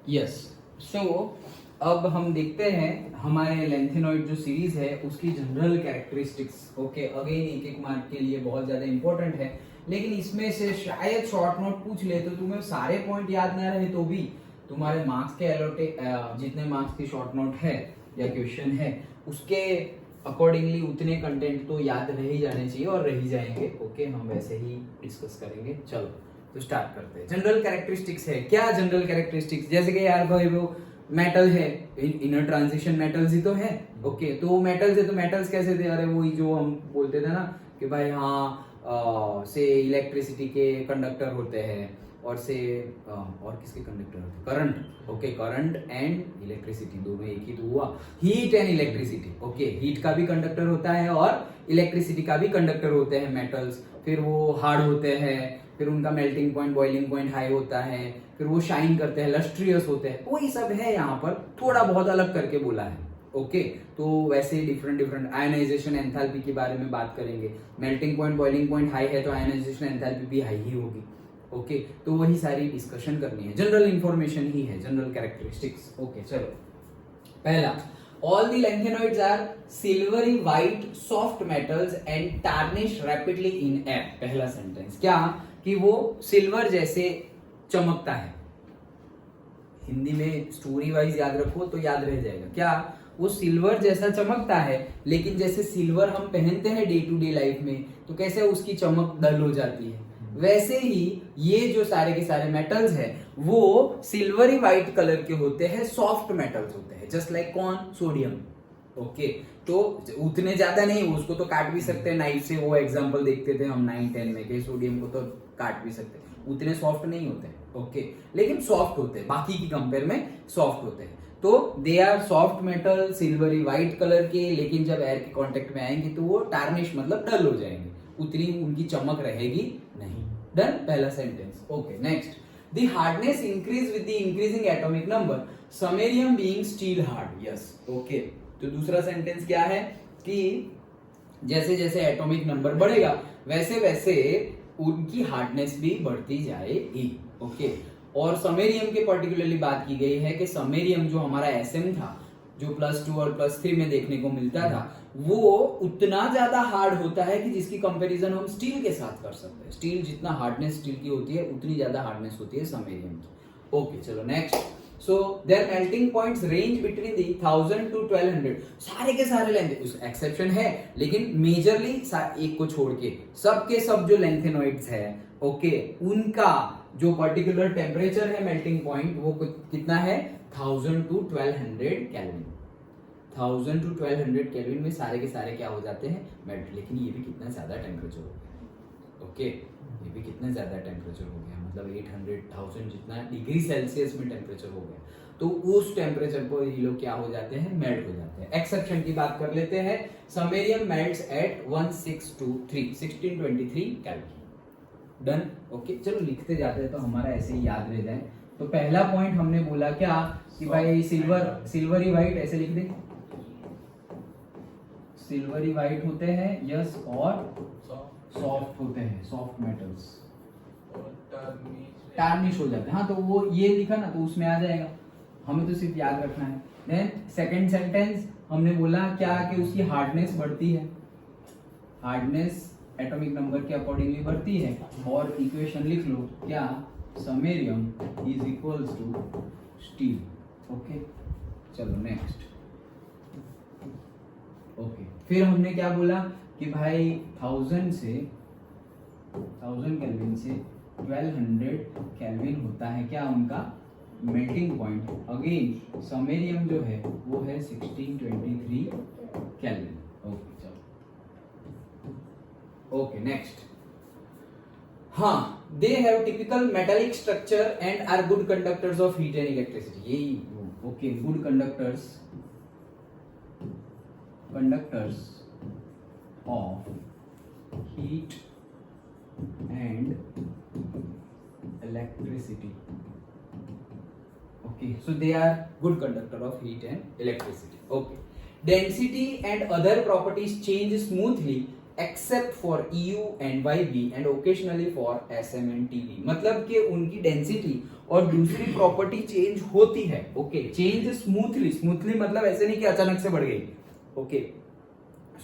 Yes. सो अब हम देखते हैं हमारे लेंथेनॉइड जो सीरीज है उसकी जनरल कैरेक्टरिस्टिक्स। ओके, अगेन एक एक मार्क के लिए बहुत ज्यादा इंपॉर्टेंट है, लेकिन इसमें से शायद शॉर्ट नोट पूछ ले तो तुम्हें सारे पॉइंट याद ना रहे तो भी तुम्हारे मार्क्स के एलोटे जितने मार्क्स की शॉर्ट नोट है या क्वेश्चन है उसके अकॉर्डिंगली उतने कंटेंट तो याद रह ही जाने चाहिए और रह ही जाएंगे। ओके, हम वैसे ही डिस्कस करेंगे। चलो तो स्टार्ट करते हैं। जनरल कैरेक्टरिस्टिक्स है क्या? जनरल कैरेक्टरिस्टिक्स जैसे कि यार भाई वो मेटल है, इनर ट्रांजिशन मेटल्स ही तो है। ओके, तो मेटल्स है तो मेटल्स कैसे थे? अरे वही जो हम बोलते थे ना कि भाई हाँ से इलेक्ट्रिसिटी के कंडक्टर होते हैं और से और किसके कंडक्टर होते हैं? Current. Okay, current and electricity दोनों एक ही तो हुआ। Heat and electricity. Okay, heat का भी कंडक्टर होता है और इलेक्ट्रिसिटी का भी कंडक्टर होते हैं मेटल्स। फिर वो हार्ड होते हैं, फिर उनका melting point boiling point high होता है, फिर वो शाइन करते हैं, लस्ट्रियस होते हैं। वही सब है यहाँ पर, थोड़ा बहुत अलग करके बोला है। ओके, तो वैसे डिफरेंट डिफरेंट आयनाइजेशन एंथैल्पी के बारे में बात करेंगे। Melting point boiling point high है तो आयनाइजेशन एंथैल्पी भी हाई ही होगी। ओके, तो वही सारी डिस्कशन करनी है, जनरल इंफॉर्मेशन ही है, जनरल कैरेक्टरिस्टिक्स। ओके, चलो पहला, all the lanthanoids are silvery white soft metals and tarnish rapidly in air। पहला सेंटेंस क्या कि वो सिल्वर जैसे चमकता है। हिंदी में स्टोरी वाइज याद रखो तो याद रह जाएगा। क्या? वो सिल्वर जैसा चमकता है, लेकिन जैसे सिल्वर हम पहनते हैं डे टू डे लाइफ में तो कैसे उसकी चमक डल हो जाती है, वैसे ही ये जो सारे के सारे मेटल्स है वो सिल्वरी व्हाइट कलर के होते हैं, सॉफ्ट मेटल्स होते हैं, जस्ट लाइक कौन? सोडियम। ओके, तो उतने ज्यादा नहीं, उसको तो काट भी सकते हैं नाइफ से। वो एग्जांपल देखते थे हम 9-10 में कि सोडियम को तो काट भी सकते हैं, उतने सॉफ्ट नहीं होते हैं। ओके, लेकिन सॉफ्ट होते हैं, बाकी की कंपेयर में सॉफ्ट होते हैं। तो they are soft metal, silvery white colour के, लेकिन जब एयर के कांटेक्ट में आएंगे तो वो टार्निश मतलब डल हो जाएंगे, उतनी उनकी चमक रहेगी नहीं। डन, पहला sentence. Okay, next, the hardness increase with the increasing atomic number, samarium being still hard. Yes. Okay, तो दूसरा सेंटेंस क्या है कि जैसे जैसे एटॉमिक नंबर बढ़ेगा वैसे वैसे उनकी हार्डनेस भी बढ़ती जाएगी। ओके, और समेरियम के पर्टिकुलरली बात की गई है कि समेरियम जो हमारा एसएम था, जो +2 और +3 में देखने को मिलता था, वो उतना ज्यादा हार्ड होता है कि जिसकी कंपैरिजन हम स्टील के साथ कर सकते हैं। स्टील जितना हार्डनेस स्टील की होती है उतनी ज्यादा हार्डनेस होती है समेरियम की। ओके, चलो next. So their melting points range between 1000 to 1200। सारे के सारे लेंथ, उस एक्सेप्शन है लेकिन मेजरली एक को छोड़ के सबके सब जो लेंथेनॉइड्स है, ओके, उनका जो पर्टिकुलर टेम्परेचर है मेल्टिंग पॉइंट वो कितना है? 1000 to 1200 केल्विन। 1000 to 1200 केल्विन में सारे के सारे क्या हो जाते हैं? मेल्ट। लेकिन ये भी कितना ज्यादा टेम्परेचर हो गया। ओके, ये भी कितना ज्यादा टेम्परेचर हो गया, मतलब 800,000 जितना डिग्री सेल्सियस में टेम्परेचर हो गया। तो उस टेम्परेचर पर ये लोग क्या हो जाते हैं? मेल्ट हो जाते हैं। एक्सेप्शन की बात कर लेते हैं। Samarium melts at 1623 kelvin. Done. Okay, चलो लिखते जाते हैं तो हमारा ऐसे ही याद रह जाए। तो पहला पॉइंट हमने बोला क्या कि भाई सिल्वरी व्हाइट, ऐसे लिख दे, सिल्वरी व्हाइट होते हैं। यस, और सॉफ्ट होते हैं, सॉफ्ट मेटल्स टार्निश हो जाते हैं। हाँ, तो वो ये लिखा ना तो उसमें आ जाएगा, हमें तो सिर्फ याद रखना है। देन सेकंड सेंटेंस हमने बोला क्या कि उसकी हार्डनेस बढ़ती है, हार्डनेस एटॉमिक नंबर के अकॉर्डिंगली बढ़ती है। और इक्वेशन लिख लो क्या? Samarium is equals to steel. Okay, चलो नेक्स्ट। ओके, फिर हमने क्या बोला कि भाई 1000 केल्विन से 1200 केल्विन होता है क्या उनका मेल्टिंग पॉइंट। अगेन समेरियम जो है वो है 1623 केल्विन। ओके, चलो ओके, नेक्स्ट। हाँ, they have typical metallic structure and are good conductors of heat and electricity. यही okay, good conductors of heat and electricity। Okay, so they are good conductor of heat and electricity। Okay, density and other properties change smoothly except for EU and YB and occasionally for SM and TB। मतलब कि उनकी density और दूसरी property change होती है। Okay, change smoothly, smoothly मतलब ऐसे नहीं कि अचानक से बढ़ गई। Okay,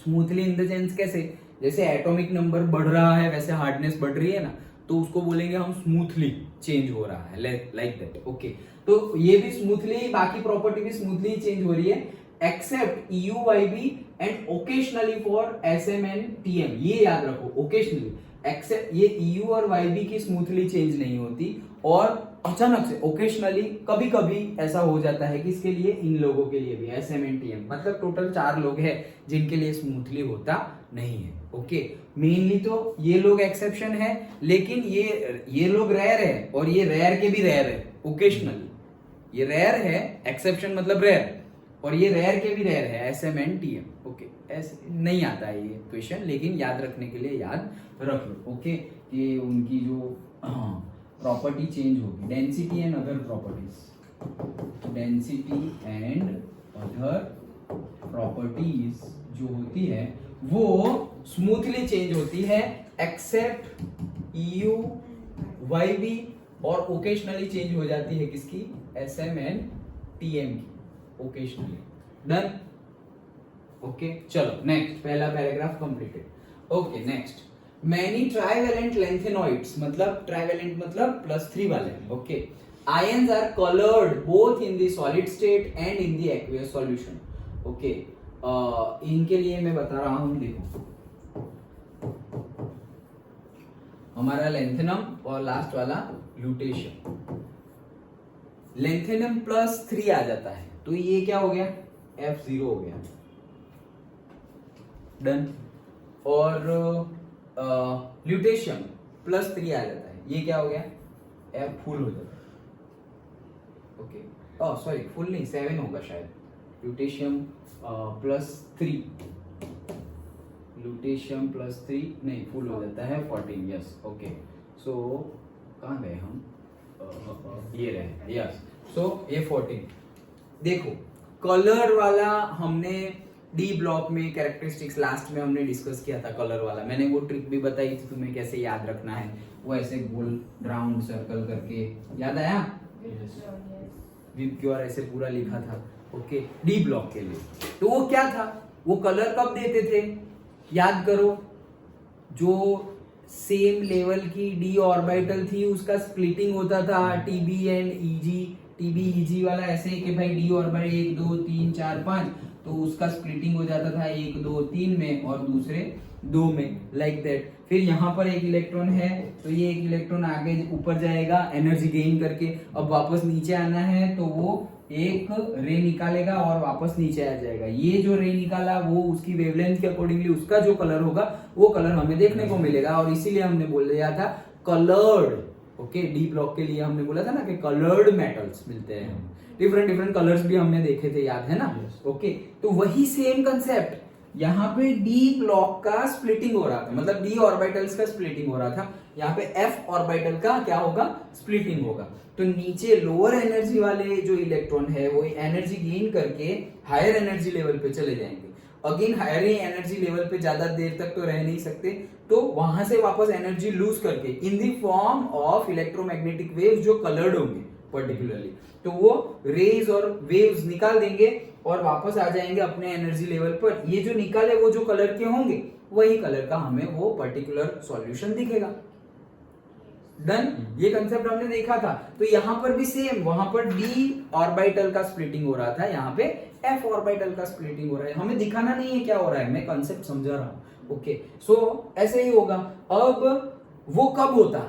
smoothly in the sense कैसे, जैसे एटॉमिक नंबर बढ़ रहा है वैसे हार्डनेस बढ़ रही है ना, तो उसको बोलेंगे हम स्मूथली चेंज हो रहा है, लाइक दैट। ओके, तो ये भी स्मूथली, बाकी प्रॉपर्टी भी स्मूथली चेंज हो रही है except EU YB and occasionally for SM and TM। ये याद रखो, ओकेशनली, एक्सेप्ट ये EU और YB की स्मूथली चेंज नहीं होती, और अचानक से ओकेशनली कभी कभी ऐसा हो जाता है, किसके लिए, इन लोगों के लिए भी, SM एंड TM। मतलब टोटल 4 लोग हैं जिनके लिए स्मूथली होता नहीं है। ओके, मेनली तो ये लोग एक्सेप्शन है, लेकिन ये लोग रेयर है, और ये रेयर के भी रेयर है। ओकेशनली ये रेयर है, एक्सेप्शन मतलब रेयर, और ये रेयर के भी रेयर है, SM एंड TM। ओके, ऐसे नहीं आता है ये क्वेश्चन, लेकिन याद रखने के लिए याद रख लो। ओके, कि उनकी जो प्रॉपर्टी चेंज होगी, density and other properties, density and other properties जो होती है वो स्मूथली चेंज होती है एक्सेप्ट EU YB, और ओकेशनली चेंज हो जाती है किसकी, SM एंड TM की, ओकेशनली। डन। ओके, चलो नेक्स्ट, पहला paragraph completed. Okay, next, many trivalent lanthanoids, मतलब ट्राइवेलेंट मतलब +3 वाले। Okay, ions are coloured both in the solid state and in the aqueous solution. Okay, इनके लिए मैं बता रहा हूं, देखो हमारा लेंथेनम और लास्ट वाला ल्यूटेशियम, लेंथेनम +3 आ जाता है तो ये क्या हो गया, F0 हो गया। डन। और ल्यूटेशियम +3 आ जाता है, ये क्या हो गया, F फुल हो जाता है। ओके, सॉरी फुल नहीं, 7 होगा शायद, ल्यूटेशियम +3, ल्यूटेशियम +3 नहीं, फुल हो जाता है 14। यस, ओके, सो कहाँ गए हम, ये रहे, यस, सो ये 14। देखो कलर वाला हमने डी ब्लॉक में कैरेक्टरिस्टिक्स लास्ट में हमने डिस्कस किया था, कलर वाला मैंने वो ट्रिक भी बताई थी तुम्हें कैसे याद रखना है, वो ऐसे गोल राउंड सर्कल करके, याद आया, विप और ऐसे पूरा लिखा था। ओके, डी ब्लॉक के लिए तो वो क्या था, वो कलर कब देते थे, याद करो, जो सेम लेवल की डी ऑर्बिटल थी उसका स्प्लिटिंग होता था TB and EG, TB EG वाला ऐसे कि भाई डी ऑर्बिटल 1 2 3 4 5, तो उसका स्प्लिटिंग हो जाता था 1 2 3 में और दूसरे 2 में, लाइक दैट। फिर यहाँ पर एक इलेक्ट्रॉन है तो ये एक इलेक्ट्रॉन आगे ऊपर जाएगा एनर्जी गेन करके, अब वापस नीचे आना है तो वो एक रे निकालेगा और वापस नीचे आ जाएगा। ये जो रे निकाला वो उसकी वेवलेंथ के अकॉर्डिंगली उसका जो कलर होगा वो कलर हमें देखने को मिलेगा, और इसीलिए हमने बोल दिया था कलर्ड। ओके, डी ब्लॉक के लिए हमने बोला था ना कि कलर्ड मेटल्स मिलते हैं, डिफरेंट कलर्स भी हमने देखे थे, याद है ना। ओके, तो वही सेम कंसेप्ट यहाँ पे डी ब्लॉक का स्प्लिटिंग हो रहा था, मतलब डी ऑर्बिटल्स का स्प्लिटिंग हो रहा था, यहाँ पे एफ ऑर्बिटल का क्या होगा, स्प्लिटिंग होगा। तो नीचे लोअर एनर्जी वाले जो इलेक्ट्रॉन है वो एनर्जी गेन करके हायर एनर्जी लेवल पे चले जाएंगे। अगेन हायर एनर्जी लेवल पे ज्यादा देर तक तो रह नहीं सकते, तो वहां से वापस एनर्जी लूज करके in the form of electromagnetic waves जो कलर्ड होंगे पर्टिकुलरली, तो वो रेज और वेव्स निकाल देंगे और वापस आ जाएंगे अपने एनर्जी लेवल पर। ये जो निकाले वो जो कलर के होंगे वही कलर का हमें वो पर्टिकुलर सॉल्यूशन दिखेगा। डन। ये कंसेप्ट हमने देखा था। तो यहां पर भी सेम, वहां पर डी ऑर्बिटल का स्प्लिटिंग हो रहा था, यहाँ पे एफ ऑर्बिटल का स्प्लिटिंग हो रहा है। हमें दिखाना नहीं है क्या हो रहा है, मैं कंसेप्ट समझा रहा हूं। ओके, सो ऐसे ही होगा। अब वो कब होता,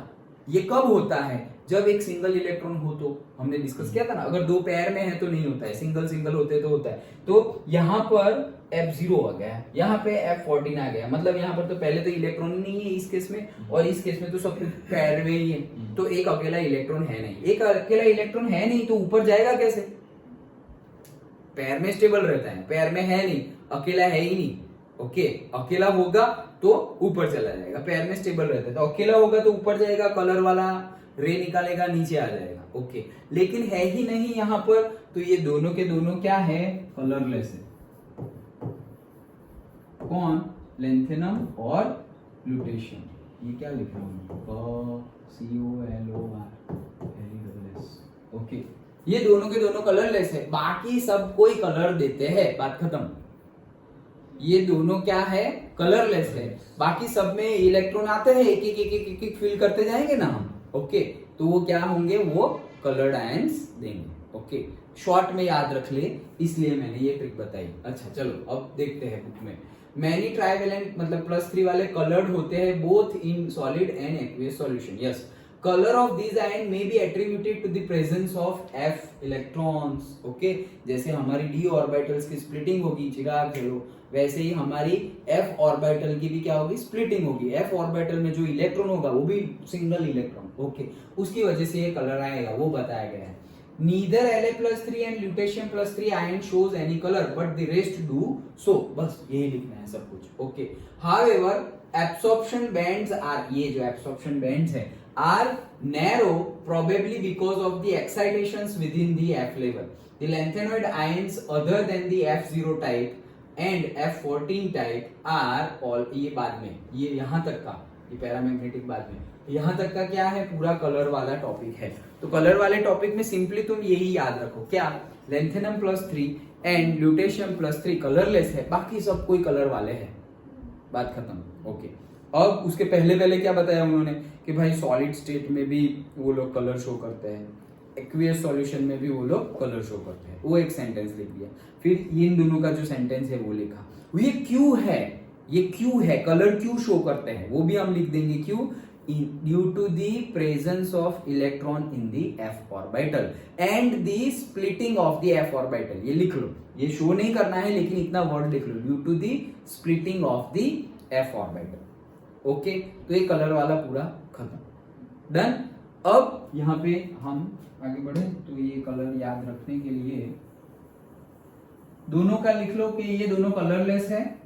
ये कब होता है, जब एक सिंगल इलेक्ट्रॉन हो, तो हमने डिस्कस किया था ना, अगर दो पेयर में है तो नहीं होता है, सिंगल सिंगल होते तो होता है। तो यहाँ पर F0 आ गया, यहाँ पे F14 आ गया, मतलब यहाँ पर तो पहले तो इलेक्ट्रॉन नहीं है इस केस में, और इस केस में तो सब पेयर में ही है, तो एक अकेला इलेक्ट्रॉन है नहीं। एक अकेला इलेक्ट्रॉन है नहीं तो ऊपर जाएगा कैसे, पेयर में स्टेबल रहता है, पेयर में है नहीं, अकेला है ही नहीं। ओके, अकेला होगा तो ऊपर चला जाएगा, पेयर में स्टेबल रहता है, तो अकेला होगा तो ऊपर जाएगा, कलर वाला रे निकालेगा, नीचे आ जाएगा। ओके, लेकिन है ही नहीं यहाँ पर, तो ये दोनों के दोनों क्या है, कलरलेस है। कौन, लेंथेनम और ल्यूटेशियम। ये क्या लिख रहा हूँ, COLOR LESS। ओके, ये दोनों के दोनों कलरलेस है, बाकी सब कोई कलर देते हैं, बात खत्म। ये दोनों क्या है, कलरलेस है, बाकी सब में इलेक्ट्रॉन आते हैं, एक एक एक एक एक, एक फिल करते जाएंगे ना हम। ओके, तो वो क्या होंगे, वो कलर्ड आयंस देंगे। ओके, शॉर्ट में याद रख ले, इसलिए मैंने ये ट्रिक बताई। अच्छा चलो अब देखते हैं बुक में। मैनी ट्राइवेलेंट मतलब +3 वाले कलर्ड होते हैं both in solid and aqueous solution. Yes, color of these ion may be attributed to the presence of f electrons। Okay, जैसे हमारी d ऑर्बिटल्स की स्प्लिटिंग होगी, चिराग चलो, वैसे ही हमारी f ऑर्बिटल की भी क्या होगी, स्प्लिटिंग होगी। f ऑर्बिटल में जो इलेक्ट्रॉन होगा वो भी सिंगल इलेक्ट्रॉन। ओके, उसकी वजह से ये कलर आएगा, वो बताया गया है। Neither La+3 and lutetium+3 ion shows any color, but the rest do so। बस यही लिखना है सब कुछ। Okay, however absorption bands are, ये जो absorption bands है are narrow probably because of the excitations within the F level। The lanthanoid ions other than the F0 type and F14 type are all, ये बाद में, ये यहाँ तक का, ये पैरामैग्नेटिक बाद में, यहाँ तक का क्या है, पूरा कलर वाला टॉपिक है। तो कलर वाले टॉपिक में सिंपली तुम यही याद रखो, क्या, लेंथेनम+3 एंड ल्यूटेशियम+3 कलरलेस है, बाकी सब कोई कलर वाले हैं, बात खत्म। ओके, अब उसके पहले पहले क्या बताया उन्होंने कि भाई सॉलिड स्टेट में भी वो लोग कलर शो करते हैं, एक्वियस सॉल्यूशन में भी वो लोग कलर शो करते हैं, वो एक सेंटेंस लिख दिया। फिर इन दोनों का जो सेंटेंस है वो लिखा। ये क्यों है, ये क्यों है, कलर क्यों शो करते हैं, वो भी हम लिख देंगे, क्यों, due to the presence of electron in the f orbital and the splitting of the f orbital. ये लिख लो, ये शो नहीं करना है लेकिन इतना वर्ड लिख लो, due to the splitting of the f orbital. Okay, तो ये कलर वाला पूरा खत्म, डन। अब यहाँ पे हम आगे बढ़े, तो ये कलर याद रखने के लिए दोनों का लिख लो कि ये दोनों कलरलेस है,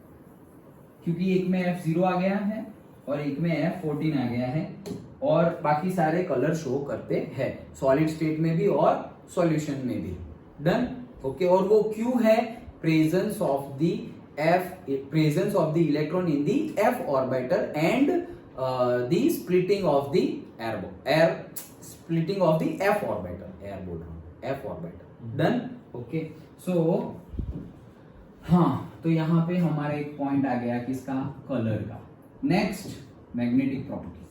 क्योंकि एक में F0 आ गया है और एक में F14 आ गया है, और बाकी सारे कलर शो करते हैं सॉलिड स्टेट में भी और सॉल्यूशन में भी, डन। ओके, और वो क्यों है, presence of the electron in the f orbital and the splitting of the splitting of the f orbital, air बोल रहा हूँ, f orbital, done। ओके, सो हाँ, तो यहाँ पे हमारा एक पॉइंट आ गया किसका, कलर का। Next, magnetic properties.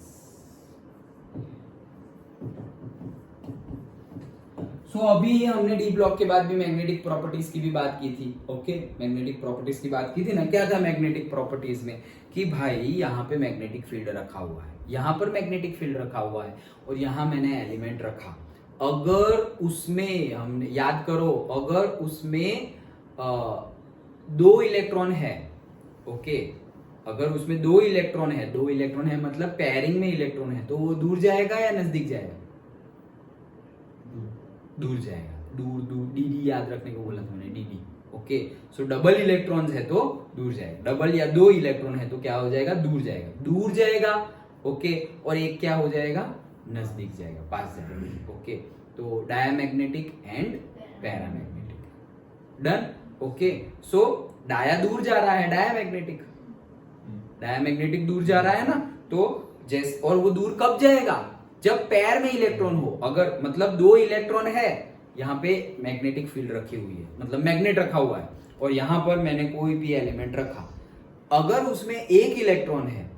सो अभी हमने डी ब्लॉक के बाद भी मैग्नेटिक प्रॉपर्टीज की भी बात की थी। ओके, मैग्नेटिक प्रॉपर्टीज की बात की थी ना, क्या था मैग्नेटिक प्रॉपर्टीज में, कि भाई यहाँ पे मैग्नेटिक फील्ड रखा हुआ है, यहाँ पर मैग्नेटिक फील्ड रखा हुआ है, और यहाँ मैंने एलिमेंट रखा, अगर उसमें, हमने याद करो, अगर उसमें 2 इलेक्ट्रॉन है, ओके, अगर उसमें 2 इलेक्ट्रॉन है, 2 इलेक्ट्रॉन है मतलब पेयरिंग में इलेक्ट्रॉन है, तो वो दूर जाएगा या नजदीक जाएगा, दूर जाएगा, दूर दूर, dd याद रखने को बोला तुमने, dd। ओके, सो डबल इलेक्ट्रॉन्स है तो दूर जाएगा, डबल या 2 इलेक्ट्रॉन है तो क्या हो जाएगा, दूर जाएगा, दूर जाएगा। ओके, और एक क्या हो जाएगा, नजदीक जाएगा, पास जाएगा। ओके, तो diamagnetic and paramagnetic, done. Okay, so dia दूर जा रहा है, डायामैग्नेटिक, डायामैग्नेटिक दूर जा रहा है ना, तो जैसे, और वो दूर कब जाएगा, जब पैर में इलेक्ट्रॉन हो, अगर मतलब 2 इलेक्ट्रॉन है, यहाँ पे मैग्नेटिक फील्ड रखी हुई है, मतलब मैग्नेट रखा हुआ है, और यहाँ पर मैंने कोई भी एलिमेंट रखा, अगर उसमें 1 इलेक्ट्रॉन है,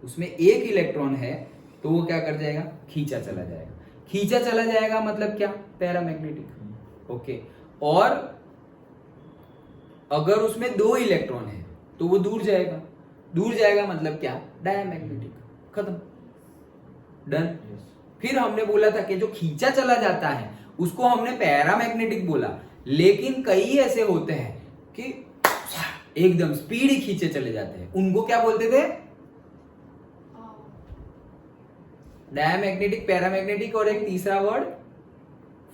उसमें 1 इलेक्ट्रॉन है, तो वो क्या कर जाएगा, खींचा चला जाएगा, खींचा चला जाएगा मतलब क्या, पैरामैग्नेटिक। ओके, और अगर उसमें 2 इलेक्ट्रॉन है तो वो दूर जाएगा, दूर जाएगा मतलब क्या, डायामैग्नेटिक, खत्म, डन। फिर हमने बोला था कि जो खींचा चला जाता है उसको हमने पैरामैग्नेटिक बोला, लेकिन कई ऐसे होते हैं कि एकदम स्पीड ही खींचे चले जाते हैं, उनको क्या बोलते थे, डायामैग्नेटिक, पैरामैग्नेटिक, और एक तीसरा वर्ड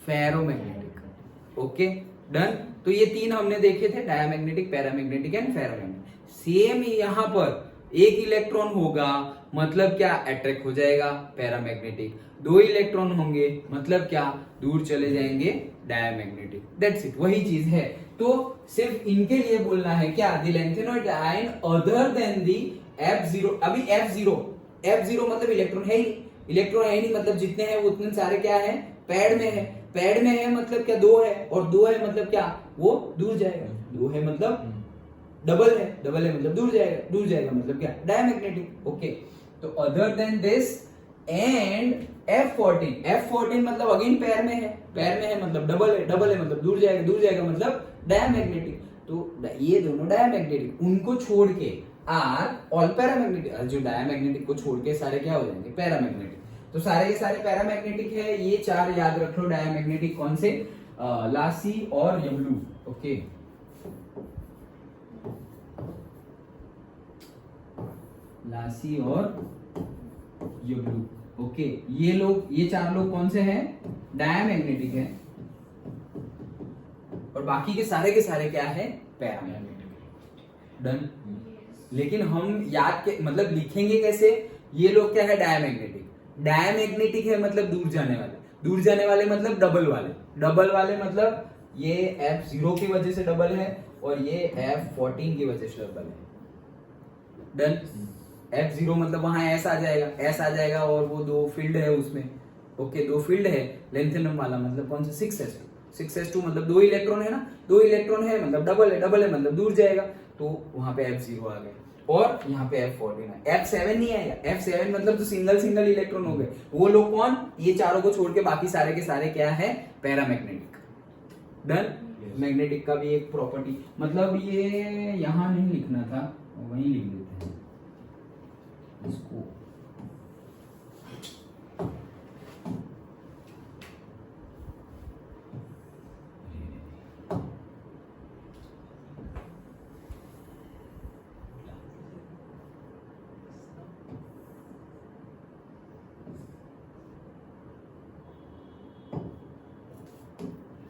फेरोमैग्नेटिक। Okay, done. तो ये 3 हमने देखे थे, diamagnetic, paramagnetic and ferromagnetic. Same यहां पर 1 इलेक्ट्रॉन होगा मतलब क्या, अट्रैक्ट हो जाएगा, पैरामैग्नेटिक। 2 इलेक्ट्रॉन होंगे मतलब क्या, दूर चले जाएंगे, डायमैग्नेटिक। दैट्स इट, वही चीज है। तो सिर्फ इनके लिए बोलना है क्या, the lanthanoid ion other than the F0। अभी F0 मतलब इलेक्ट्रॉन है ही, इलेक्ट्रॉन है नहीं मतलब जितने हैं उतने सारे क्या है, पैड में है। पैड में है मतलब क्या, 2 है, और 2 है मतलब क्या, वो दूर जाएगा। 2 है मतलब डबल है मतलब दूर जाएगा मतलब क्या, डायमैग्नेटिक। ओके, तो other than this and F14 मतलब अगेन पैर में है मतलब डबल है मतलब दूर जाएगा मतलब डायमैग्नेटिक। तो ये दोनों डायमैग्नेटिक, उनको छोड़ के आर ऑल पैरामैग्नेटिक, जो डायमैग्नेटिक को छोड़ के सारे क्या हो जाएंगे, पैरामैग्नेटिक। तो सारे के सारे पैरामैग्नेटिक है। ये 4 याद रख लो डायमैग्नेटिक, कौन से, लासी और यमलू। ओके, लासी और यमलू। ओके, ये 4 लोग कौन से हैं, डायमैग्नेटिक है, और बाकी के सारे क्या है, पैरामैग्नेटिक। डन। लेकिन हम याद के मतलब लिखेंगे कैसे, ये लोग क्या है, डायमैग्नेटिक है मतलब दूर जाने वाले मतलब डबल वाले मतलब ये F0 की वजह से डबल है और ये F14 की वजह से डबल है। डन। F0 मतलब वहां S आ जाएगा और वो 2 फील्ड है उसमें। ओके, 2 फील्ड है लेंथेनम वाला, मतलब कौन सा, 6s2 मतलब 2 इलेक्ट्रॉन है ना, 2 इलेक्ट्रॉन है मतलब डबल है मतलब दूर जाएगा, तो वहां पे F0 आ गया। और यहाँ पे F14 है, F7 नहीं आएगा। F7 मतलब तो सिंगल इलेक्ट्रॉन हो गए, वो लोग कौन, ये चारों को छोड़ के बाकी सारे के सारे क्या है, पैरामैग्नेटिक। डन। मैग्नेटिक का भी एक प्रॉपर्टी, मतलब ये यहां नहीं लिखना था, वहीं लिख देते हैं इसको।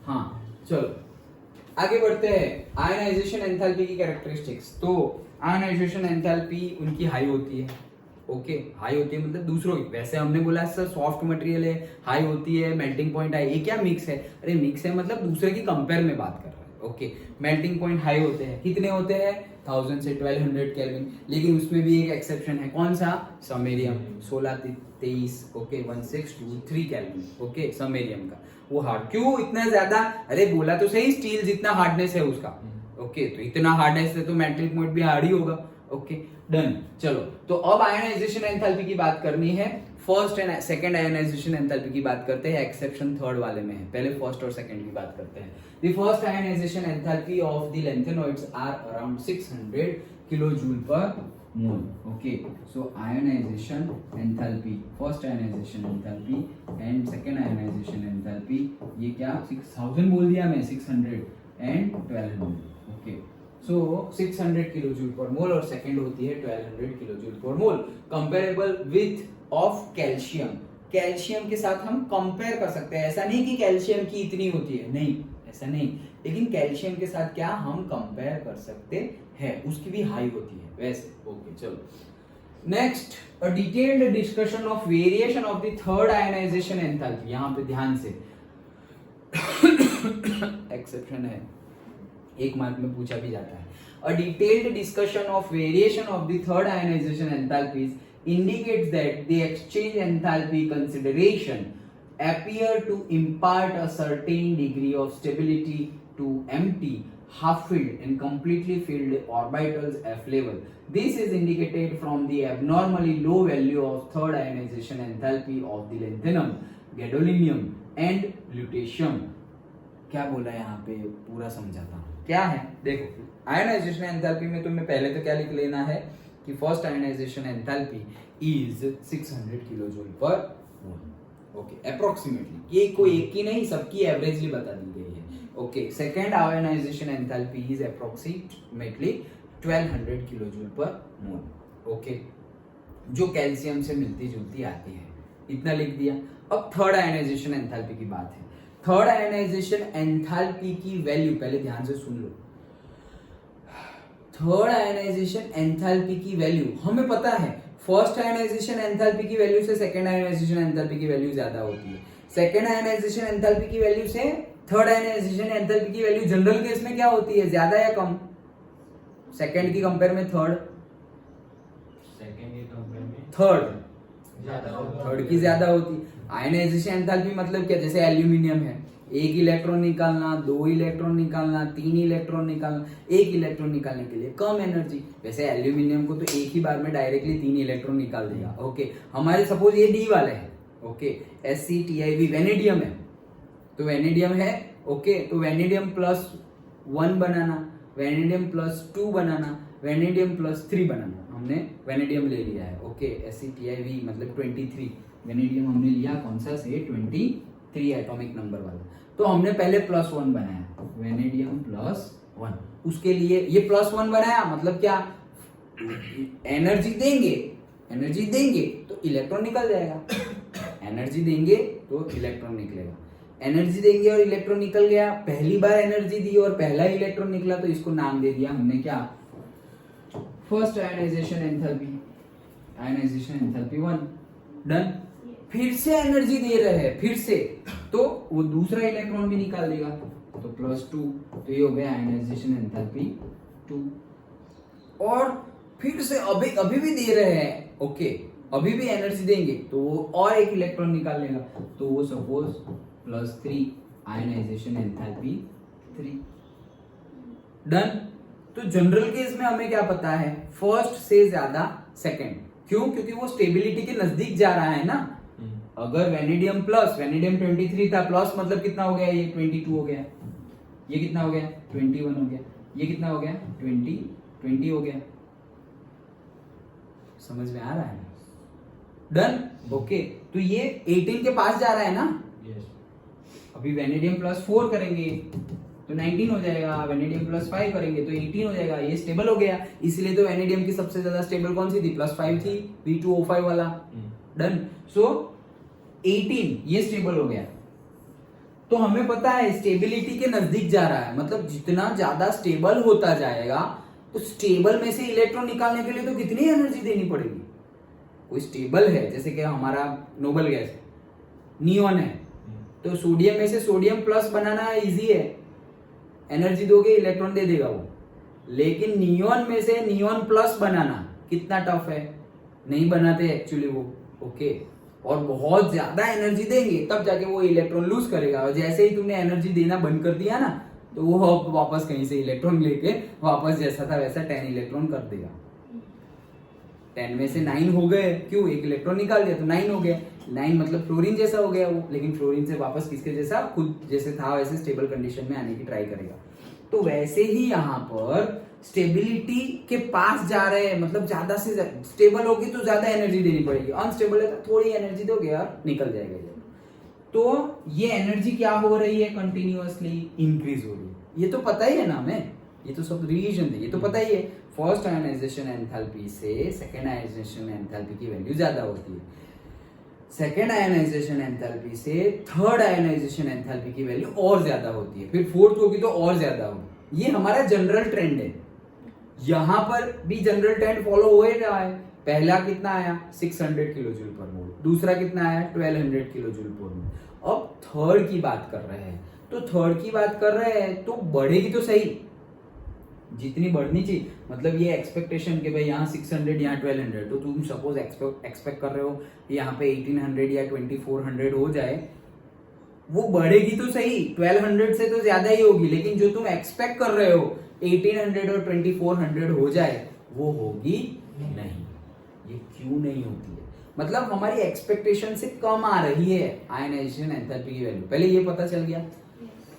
हाँ चलो आगे बढ़ते हैं। आयनाइजेशन एंथैल्पी की कैरेक्टरिस्टिक्स। तो आयनाइजेशन एंथैल्पी उनकी हाई होती है। ओके, हाई होती है मतलब दूसरों की, वैसे हमने बोला सर सॉफ्ट मटेरियल है, हाई होती है, मेल्टिंग पॉइंट हाई, ये क्या मिक्स है, अरे मिक्स है मतलब दूसरे की कंपेयर में बात कर रहा है। ओके, मेल्टिंग पॉइंट हाई होते हैं, कितने होते हैं, 1000 से 1200 केल्विन। लेकिन उसमें भी एक एक्सेप्शन है, कौन सा, samarium 1623। Okay, 1623 kelvin. Okay, samarium का वो हार्ड क्यों इतना ज्यादा, अरे बोला तो सही, स्टील जितना हार्डनेस है उसका। ओके, तो इतना हार्डनेस है तो मेल्टिंग पॉइंट भी हार्ड ही होगा। Okay done. चलो, तो अब आयनाइजेशन एंथैल्पी की बात करनी है। First and second ionization enthalpy की बात करते हैं, एक्सेप्शन थर्ड वाले में है, पहले फर्स्ट और सेकंड की बात करते हैं। The first ionization enthalpy of the lanthanoids are around 600 kilojoule per mole. Okay, so ionization enthalpy, first ionization enthalpy and second ionization enthalpy, ये क्या 6000 बोल दिया मैं, 600 and 1200। Okay, so 600 kilojoule per मोल और सेकंड होती है 1200 kilojoule per mole. Comparable with of calcium, calcium के साथ हम कंपेयर कर सकते हैं। ऐसा नहीं कि कैल्शियम की इतनी होती है, नहीं ऐसा नहीं, लेकिन कैल्शियम के साथ क्या हम कंपेयर कर सकते हैं, उसकी भी हाई होती है वैसे। ओके चलो next, a detailed discussion of variation of the third ionization enthalpy. यहां पे ध्यान से एक्सेप्शन है, एक मार्क में पूछा भी जाता है। A detailed discussion of variation of the third ionization enthalpies indicates that the exchange enthalpy consideration appear to impart a certain degree of stability to empty, half-filled and completely filled orbitals F level. This is indicated from the abnormally low value of third ionization enthalpy of the lanthanum, gadolinium and lutetium. क्या बोला यहाँ पे, पूरा समझाता हूँ क्या है। देखो, आयनाइजेशन एंथैल्पी में तुम्हें पहले तो क्या लिख लेना है कि first ionization enthalpy is 600 kilojoule per mole. Okay, approximately, ये कोई एक की नहीं, सबकी एवरेजली बता दी गई है। Okay, second ionization enthalpy is approximately 1200 kilojoule per mole. Okay, जो कैल्शियम से मिलती जुलती आती है, इतना लिख दिया। अब थर्ड आयनाइजेशन एंथैल्पी की बात है। थर्ड आयनाइजेशन एंथैल्पी की वैल्यू पहले ध्यान से सुन लो। थर्ड आयनाइजेशन एंथैल्पी की वैल्यू हमें पता है फर्स्ट आयनाइजेशन एंथैल्पी की वैल्यू से सेकंड आयनाइजेशन एंथैल्पी की वैल्यू ज्यादा होती है, सेकंड आयनाइजेशन एंथैल्पी की वैल्यू से थर्ड आयनाइजेशन एंथैल्पी की वैल्यू जनरल केस में क्या होती है, ज्यादा या कम? सेकंड की कंपेयर में थर्ड, सेकंड के कंपेयर में थर्ड की ज्यादा होती है। आयनाइजेशन एंथैल्पी मतलब क्या, जैसे एल्यूमिनियम है, एक इलेक्ट्रॉन निकालना, दो इलेक्ट्रॉन निकालना, तीन इलेक्ट्रॉन निकालना, एक इलेक्ट्रॉन निकालने के लिए कम एनर्जी। वैसे एल्यूमिनियम को तो एक ही बार में डायरेक्टली तीन इलेक्ट्रॉन निकाल देगा। ओके, हमारे सपोज ये डी वाले हैं, ओके, SCTIV वेनेडियम है, तो वेनेडियम है, ओके, तो वेनेडियम +1 बनाना, वेनेडियम +2 बनाना, वेनेडियम +3 बनाना, हमने वेनेडियम ले लिया है। ओके, SCTIV मतलब 23 वेनेडियम हमने लिया, कौन सा से 23 एटॉमिक नंबर वाला। तो हमने पहले +1 बनाया, वेनेडियम +1, उसके लिए ये +1 बनाया, मतलब क्या, एनर्जी देंगे तो इलेक्ट्रॉन निकल जाएगा, एनर्जी देंगे तो इलेक्ट्रॉन निकलेगा, एनर्जी देंगे और इलेक्ट्रॉन निकल गया। पहली बार एनर्जी दी और पहला इलेक्ट्रॉन निकला, तो इसको नाम दे दिया हमने क्या, first ionization enthalpy, ionization enthalpy 1। Done. फिर से एनर्जी दे रहे हैं, फिर से, तो वो दूसरा इलेक्ट्रॉन भी निकाल देगा, तो +2, तो ये हो गया आयनाइजेशन एंथैल्पी 2। और फिर से अभी भी दे रहे हैं, ओके, अभी भी एनर्जी देंगे तो वो और एक इलेक्ट्रॉन निकाल लेगा, तो वो सपोज +3 आयनाइजेशन एंथैल्पी 3। डन। तो जनरल केस में हमें क्या पता है, फर्स्ट से ज्यादा सेकंड, क्यों, क्योंकि वो स्टेबिलिटी के नजदीक जा रहा है ना। अगर वेनेडियम 23 था, प्लस मतलब कितना हो गया, ये 22 हो गया, ये कितना हो गया 21 हो गया, ये कितना हो गया 20 हो गया। समझ में आ रहा है? डन। ओके, तो ये 18 के पास जा रहा है ना। अभी वेनेडियम +4 करेंगे तो 19 हो जाएगा, वेनेडियम +5 करेंगे तो 18 हो जाएगा, ये स्टेबल हो गया। इसलिए तो वेनेडियम की सबसे ज्यादा स्टेबल कौन सी थी, +5 थी, V2O5 वाला। डन। सो 18 ये स्टेबल हो गया। तो हमें पता है स्टेबिलिटी के नजदीक जा रहा है, मतलब जितना ज्यादा स्टेबल होता जाएगा तो स्टेबल में से इलेक्ट्रॉन निकालने के लिए तो कितनी एनर्जी देनी पड़ेगी। कोई स्टेबल है, जैसे कि हमारा नोबल गैस नियॉन है, तो सोडियम में से सोडियम प्लस बनाना इजी है, एनर्जी दोगे इलेक्ट्रॉन दे देगा वो। लेकिन नियॉन में से नियॉन प्लस बनाना कितना टफ है, नहीं बनाते एक्चुअली वो। ओके, और बहुत ज्यादा एनर्जी देंगे तब जाके वो इलेक्ट्रॉन लूज करेगा, और जैसे ही तुमने एनर्जी देना बंद कर दिया ना, तो वो वापस कहीं से इलेक्ट्रॉन लेके वापस जैसा था वैसा 10 इलेक्ट्रॉन कर देगा। 10 में से 9 हो गए, क्यों, एक इलेक्ट्रॉन निकाल दिया तो 9 हो गया। 9 मतलब फ्लोरीन जैसा हो गया वो, लेकिन फ्लोरीन से वापस किसके जैसा, खुद जैसे था वैसे स्टेबल कंडीशन में आने की ट्राई करेगा। तो वैसे ही यहाँ पर स्टेबिलिटी के पास जा रहे हैं, मतलब ज्यादा से स्टेबल होगी तो ज्यादा एनर्जी देनी पड़ेगी, अनस्टेबल है तो थोड़ी एनर्जी दोगे और निकल जाएगा ये। तो ये एनर्जी क्या हो रही है, कंटिन्यूअसली इंक्रीज हो रही है। ये तो पता ही है ना हमें, ये तो सब रिलेशन है, ये तो पता ही है। फर्स्ट आयनाइजेशन एंथैल्पी से सेकेंड आयनाइजेशन एंथैल्पी की वैल्यू ज्यादा होती है, सेकेंड आयनाइजेशन एंथैल्पी से थर्ड आयनाइजेशन एंथैल्पी की वैल्यू और ज्यादा होती है, फिर फोर्थ होगी तो और ज्यादा होगी। ये हमारा जनरल ट्रेंड है, यहां पर भी जनरल ट्रेंड फॉलो हो ही रहा है। पहला कितना आया 600 किलो जूल पर मोल, दूसरा कितना आया 1200 किलो जूल पर मोल। अब थर्ड की बात कर रहे हैं, तो थर्ड की बात कर रहे हैं तो बढ़ेगी तो सही, जितनी बढ़नी चाहिए, मतलब ये एक्सपेक्टेशन कि भाई यहाँ 600 यहाँ 1200, तो तुम सपोज एक्सपेक्ट कर रहे हो यहाँ पे 1800 या 2400 हो जाए, वो बढ़ेगी तो सही, 1200 से तो ज्यादा ही होगी, लेकिन जो तुम एक्सपेक्ट कर रहे हो 1800 और 2400 हो जाए, वो होगी नहीं। ये क्यों नहीं होती है, मतलब हमारी एक्सपेक्टेशन से कम आ रही है आयनाइजेशन एंथैल्पी की वैल्यू। पहले ये पता चल गया,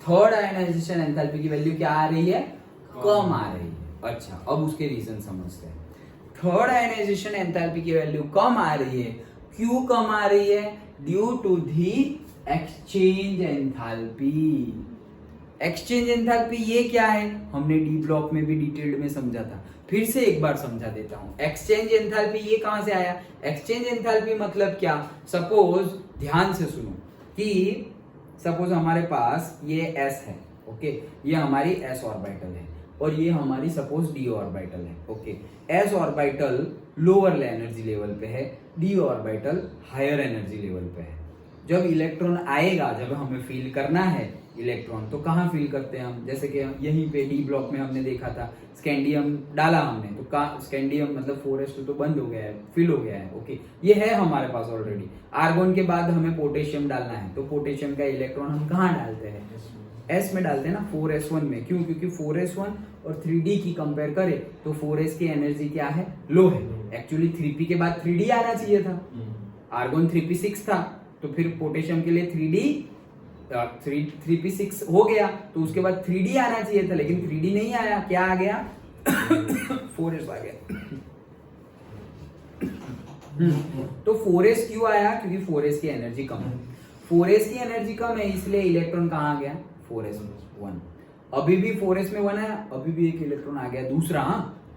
थर्ड आयनाइजेशन एंथैल्पी की वैल्यू क्या आ रही है, कम आ रही है। अच्छा, अब उसके रीजन समझते हैं। थर्ड आयनाइजेशन एंथैल्पी की वैल्यू कम आ रही है, क्यों कम आ रही है, due to the exchange enthalpy. Exchange enthalpy ये क्या है, हमने डी ब्लॉक में भी डिटेल्ड में समझा था, फिर से एक बार समझा देता हूं। एक्सचेंज एंथैल्पी ये कहां से आया, एक्सचेंज एंथैल्पी मतलब क्या, सपोज ध्यान से सुनो कि सपोज हमारे पास ये s है, ओके, ये हमारी s ऑर्बिटल है और ये हमारी सपोज d ऑर्बिटल है, okay. s orbital lower energy level पे है, D orbital higher energy level पे है। जब इलेक्ट्रॉन आएगा, जब हमें फील करना है इलेक्ट्रॉन, तो कहाँ फील करते हैं हम? जैसे कि यहीं पे डी ब्लॉक में हमने देखा था, स्कैंडियम डाला हमने, तो स्कैंडियम मतलब 4s2 तो बंद हो गया है, फिल हो गया है। ओके, ये है हमारे पास ऑलरेडी। आर्गोन के बाद हमें पोटेशियम डालना है, तो पोटेशियम का इलेक्ट्रॉन हम कहाँ डालते हैं? S में डालते हैं ना, 4s1 में। क्यों? क्योंकि 4s1 और 3d की कंपेयर करें तो 4s की एनर्जी क्या है? लो है। एक्चुअली 3p के बाद 3d आना चाहिए था, आर्गोन 3p6 था, तो फिर पोटेशियम के लिए 3p6 हो गया, तो उसके बाद 3d आना चाहिए था, लेकिन 3d नहीं आया। क्या आ गया? 4s आ गया। तो 4s क्यों आया? क्योंकि 4s की एनर्जी कम है। 4s की एनर्जी कम है, इसलिए इलेक्ट्रॉन कहाँ आ गया? 4s1। अभी भी 4s में 1 है, अभी भी एक इलेक्ट्रॉन आ गया दूसरा,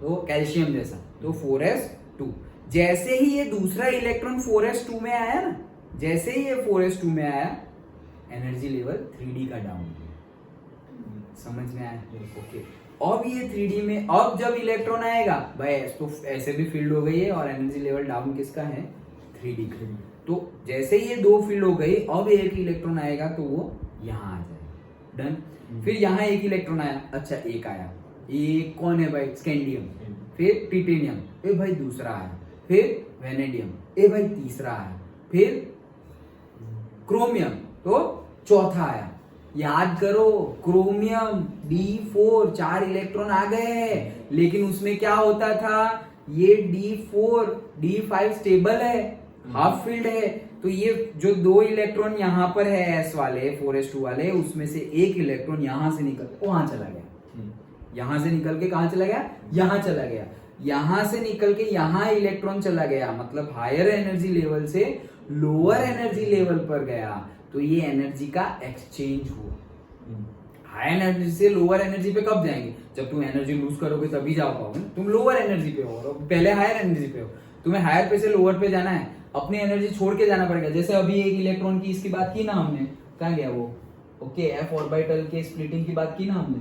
तो कैल्शियम जैसा, तो 4s2। जैसे ही ये दूसरा इलेक्ट्रॉन 4s2 में आया ना, जैसे ही ये 4s2 में आया, एनर्जी लेवल 3d का डाउन। समझ में आया? ओके। अब ये 3d में, अब जब इलेक्ट्रॉन आएगा भाई, तो ऐसे भी फील्ड हो गई है और एनर्जी लेवल डाउन किसका है? 3d का। तो जैसे ये दो फील्ड हो गई, अब एक इलेक्ट्रॉन आएगा तो वो यहाँ आ जाएगा। डन। फिर यहाँ एक इलेक्ट्रॉन आया, अच्छा एक आया, ये कौन है भाई? स्कैंडियम। फिर टिटेनियम, ए भाई दूसरा आया। फिर वेनेडियम, ए भाई तीसरा आया। फिर क्रोमियम, तो चौथा आया। याद करो, क्रोमियम D4, 4 इलेक्ट्रॉन आ गए, लेकिन उसमें क्या होता था? ये D4 D5 स्टेबल है, हाफ फील्ड है, तो ये जो 2 इलेक्ट्रॉन यहाँ पर है S वाले 4s2 वाले, उसमें से एक इलेक्ट्रॉन यहाँ से निकल वहां चला गया। यहाँ से निकल के कहाँ चला गया? यहाँ चला गया। यहाँ से निकल के यहाँ इलेक्ट्रॉन चला गया, मतलब हायर एनर्जी लेवल से लोअर एनर्जी लेवल पर गया, तो ये एनर्जी का एक्सचेंज हुआ। हायर एनर्जी से लोअर एनर्जी पे कब जाएंगे? जब तुम एनर्जी लूज करोगे तभी जा पाओगे। तुम लोअर एनर्जी पे हो, पहले हायर एनर्जी पे हो, तुम्हें हायर पे से लोअर पे जाना है, अपनी एनर्जी छोड़ के जाना पड़ेगा। जैसे अभी एक इलेक्ट्रॉन की इसकी बात की ना हमने, कहाँ गया वो? ओके, f ऑर्बिटल के स्प्लिटिंग की बात की ना हमने,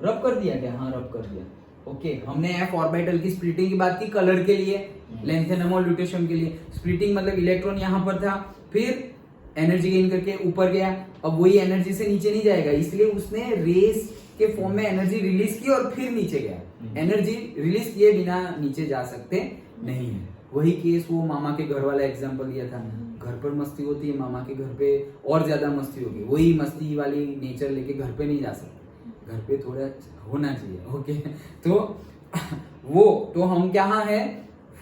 रब कर दिया क्या? हाँ, रब कर दिया। ओके, हमने f ऑर्बिटल की स्प्लिटिंग की बात की कलर के लिए, लेंथेनम और ल्यूटेशियम के लिए। स्प्लिटिंग मतलब इलेक्ट्रॉन यहाँ पर था, फिर एनर्जी गेन करके ऊपर गया, अब वही एनर्जी से नीचे नहीं जाएगा, इसलिए उसने रेस के फॉर्म में एनर्जी रिलीज की और फिर नीचे गया। एनर्जी रिलीज किए बिना नीचे जा सकते नहीं है। वही केस वो मामा के घर वाला एग्जांपल दिया था, घर पर मस्ती होती है, मामा के घर पे और ज्यादा मस्ती होगी। वही मस्ती वाली नेचर लेके घर पे नहीं जा सकते, घर पे थोड़ा होना चाहिए। ओके, तो वो तो हम क्या है,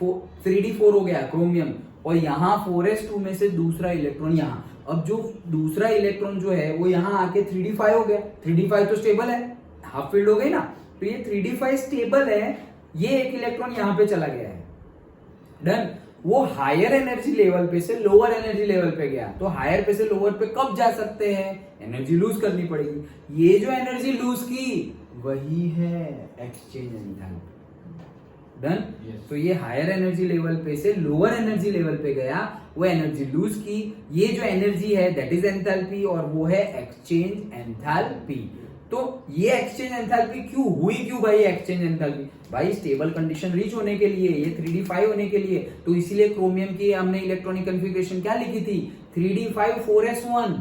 3d4 हो गया क्रोमियम, और यहाँ 4s2 में से दूसरा इलेक्ट्रॉन यहाँ, अब जो दूसरा इलेक्ट्रॉन जो है वो यहाँ आके 3d5 हो गया। 3d5 तो स्टेबल है, हाफ फील्ड हो गई ना, तो ये 3d5 स्टेबल है, ये एक इलेक्ट्रॉन यहाँ पे चला गया है। डन। वो हायर एनर्जी लेवल पे से लोअर एनर्जी लेवल पे गया, तो हायर पे से लोअर पे कब जा सकते हैं? एनर्जी लूज करनी पड़ेगी। ये जो एनर्जी लूज की वही है एक्सचेंज एंथैल्पी। डन। तो ये हायर एनर्जी लेवल पे से लोअर एनर्जी लेवल पे गया, वो एनर्जी लूज की, ये जो एनर्जी है दैट इज एंथैल्पी, और वो है एक्सचेंज एंथैल्पी। तो ये एक्सचेंज एंथैल्पी क्यों हुई? क्यों भाई एक्सचेंज एंथैल्पी? भाई स्टेबल कंडीशन रीच होने के लिए, ये 3d5 होने के लिए, तो इसीलिए क्रोमियम की हमने इलेक्ट्रॉनिक कॉन्फ़िगरेशन क्या लिखी थी? 3d5 4s1।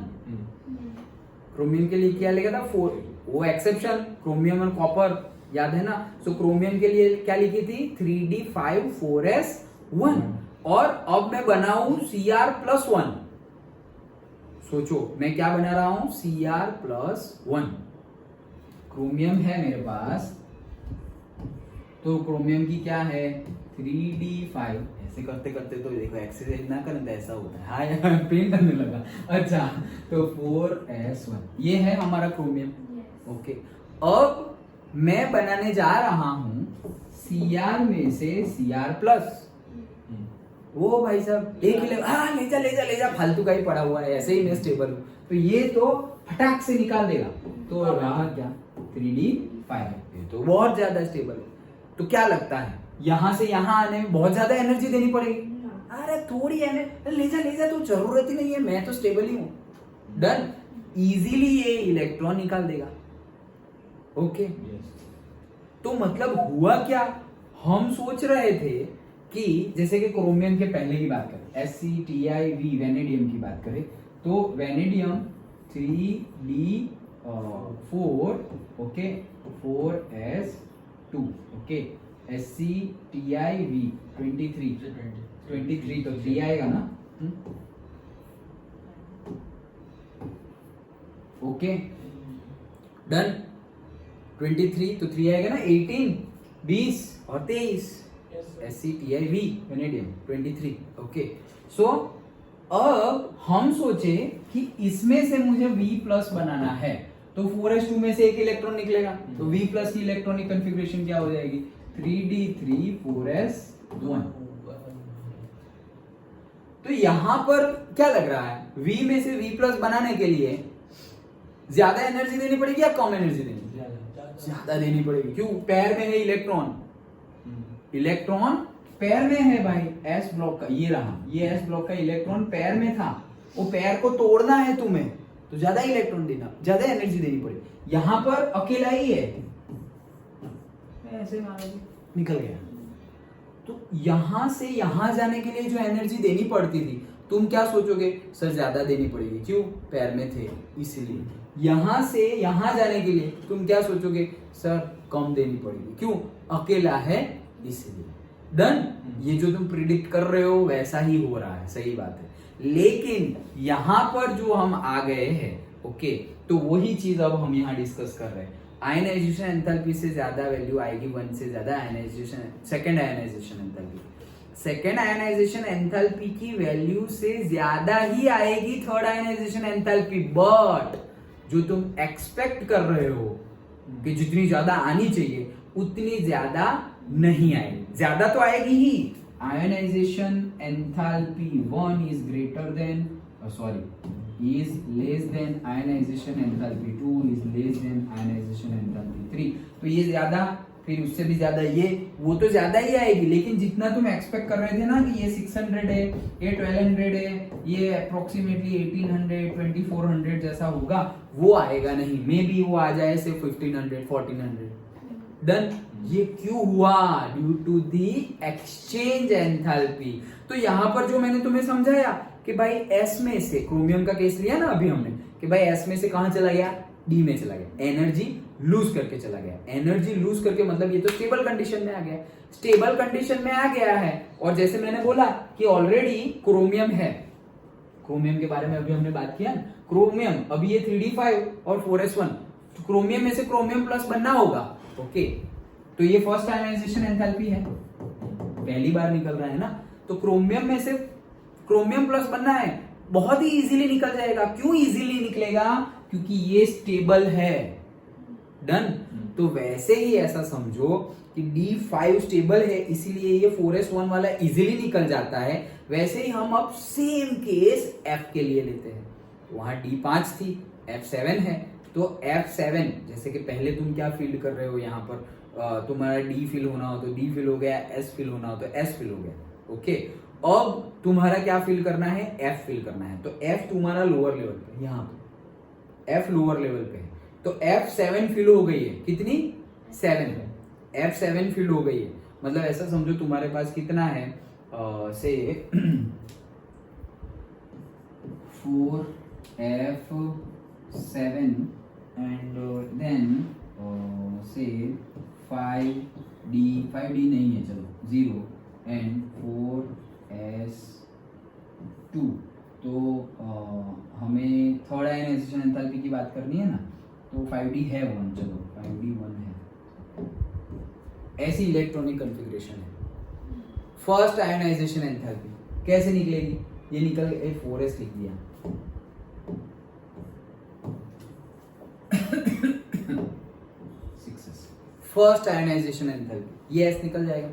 क्रोमियम के लिए क्या लिखा था? 4, वो एक्सेप्शन क्रोमियम और कॉपर, याद है ना? सो क्रोमियम के लिए क्या लिखी थी? 3d5 4s1। और अब मैं बनाऊं Cr+1। सोचो मैं क्या बना रहा हूं? Cr+1। क्रोमियम है मेरे पास, तो क्रोमियम की क्या है? 3d5। ऐसे करते करते तो देखो एक्सरसाइज ना करें तो ऐसा होता है। हाँ यार, पेन करने लगा। अच्छा, तो 4s1 ये है हमारा क्रोमियम। ओके, अब मैं बनाने जा रहा हूं Cr में से Cr+। वो भाई साहब एक ही ले जा फालतू का ही पड़ा हुआ है, ऐसे ही मैं स्टेबल हूं, तो ये तो फटाक से निकाल देगा। तो रहा क्या? 3d5। ये तो बहुत ज्यादा स्टेबल है। तो क्या लगता है, यहां से यहां आने में बहुत ज्यादा एनर्जी देनी पड़ेगी? अरे थोड़ी एनर्जी, ले जा, तो जरूरत ही नहीं है, मैं तो स्टेबल ही हूं। डन। इजीली ये इलेक्ट्रॉन निकाल देगा। ओके, तो मतलब हुआ क्या? हम सोच रहे थे कि जैसे कि क्रोमियम के पहले की बात करें, SCTiV वेनेडियम की बात करें, तो vanadium 3D4 okay 4s2 okay SCTiV 23 तो 3 आएगा ना, ओके डन। 23 तो 3 आएगा ना, 18 20 और 23 SCTiV वेनेडियम 23 ओके। सो अब हम सोचे कि इसमें से मुझे V प्लस बनाना है, तो 4s2 में से एक इलेक्ट्रॉन निकलेगा, तो V प्लस की इलेक्ट्रॉनिक कॉन्फ़िगरेशन क्या हो जाएगी 3d3 4s1। तो यहां पर क्या लग रहा है, V में से V प्लस बनाने के लिए ज्यादा एनर्जी देनी पड़ेगी या कम एनर्जी देनी पड़ेगी? ज्यादा देनी पड़ेगी। क्यों? पैर में है इलेक्ट्रॉन, इलेक्ट्रॉन पैर में है भाई, एस ब्लॉक का ये रहा, ये एस ब्लॉक का इलेक्ट्रॉन पैर में था, वो पैर को तोड़ना है तुम्हें, तो ज्यादा इलेक्ट्रॉन देना, ज्यादा एनर्जी देनी पड़ेगी। यहां पर अकेला ही है, ऐसे निकल गया। तो यहां से यहां जाने के लिए जो एनर्जी देनी पड़ती थी, तुम क्या सोचोगे सर ज्यादा देनी पड़ेगी, क्यों? पैर में थे इसीलिए। यहां से यहां जाने के लिए तुम क्या सोचोगे सर कम देनी पड़ेगी, क्यों? अकेला है इसलिए। डन। ये जो तुम प्रिडिक्ट कर रहे हो वैसा ही हो रहा है, सही बात है। लेकिन यहां पर जो हम आ गए हैं ओके, तो वही चीज अब हम यहाँ डिस्कस कर रहे हैं। आयनाइजेशन एंथैल्पी से ज्यादा वैल्यू आएगी 1 से ज्यादा ionization, second ionization enthalpy, second ionization enthalpy की वैल्यू से ज्यादा ही आएगी थर्ड आयनाइजेशन एंथैल्पी। बट जो तुम एक्सपेक्ट कर रहे हो कि जितनी ज्यादा आनी चाहिए उतनी ज्यादा नहीं आएगी, ज्यादा तो आएगी ही। Ionization enthalpy 1 is greater than is less than ionization enthalpy 2 is less than ionization enthalpy 3। तो ये ज्यादा, फिर उससे भी ज्यादा ये, वो तो ज्यादा ही आएगी, लेकिन जितना तुम एक्सपेक्ट कर रहे थे ना कि ये 600 है, ये 1200 है, ये अप्रोक्सीमेटली 1800 2400 जैसा होगा, वो आएगा नहीं। मे बी वो आ जाए से 1500 1400। डन। ये क्यों हुआ? Due to the exchange enthalpy. तो यहां पर जो मैंने तुम्हें समझाया कि भाई S में से, क्रोमियम का केस लिया ना अभी हमने, कि भाई S में से कहां चला गया, D में चला गया, एनर्जी लूज करके चला गया। एनर्जी लूज करके मतलब ये तो स्टेबल कंडीशन में आ गया, स्टेबल कंडीशन में आ गया है। और जैसे मैंने बोला कि ऑलरेडी क्रोमियम है, क्रोमियम के बारे में अभी हमने बात किया ना, क्रोमियम अभी ये 3d5 और 4s1, तो क्रोमियम में से क्रोमियम प्लस बनना होगा ओके। तो ये फर्स्ट आयनाइजेशन एंथैल्पी है, पहली बार निकल रहा है ना, तो क्रोमियम में से क्रोमियम प्लस बनना है, बहुत ही इजीली निकल जाएगा। क्यों इजीली निकलेगा? क्योंकि ये स्टेबल है। डन। तो वैसे ही ऐसा समझो कि D5 स्टेबल है, इसीलिए ये 4s1 वाला इजीली निकल जाता है। वैसे ही हम अब सेम केस F के लिए लेते हैं, वहां D5 थी, F7 है, तो F7 जैसे कि पहले तुम क्या फील कर रहे हो, यहाँ पर तुम्हारा D फिल होना हो तो D फिल हो गया, S फिल होना हो तो S फिल हो गया ओके। अब तुम्हारा क्या फिल करना है, F फिल करना है, तो F तुम्हारा लोअर लेवल पे, यहाँ पे F लोअर लेवल पे है, तो F7 फिल हो गई है। कितनी? 7। F7 फिल हो गई है, मतलब ऐसा समझो तुम्हारे पास कितना है, से 4F7 एंड देन से 5D नहीं है, चलो 0 एंड 4s2। तो हमें थर्ड आयनाइजेशन एंथैल्पी की बात करनी है ना, तो 5D है 1, चलो 5D 1 है। ऐसी इलेक्ट्रॉनिक कॉन्फ़िगरेशन है। फर्स्ट आयनाइजेशन एंथैल्पी कैसे निकलेगी? ये निकल 4s लिख दिया, फर्स्ट आयनाइजेशन एंथैल्पी, ये S निकल जाएगा,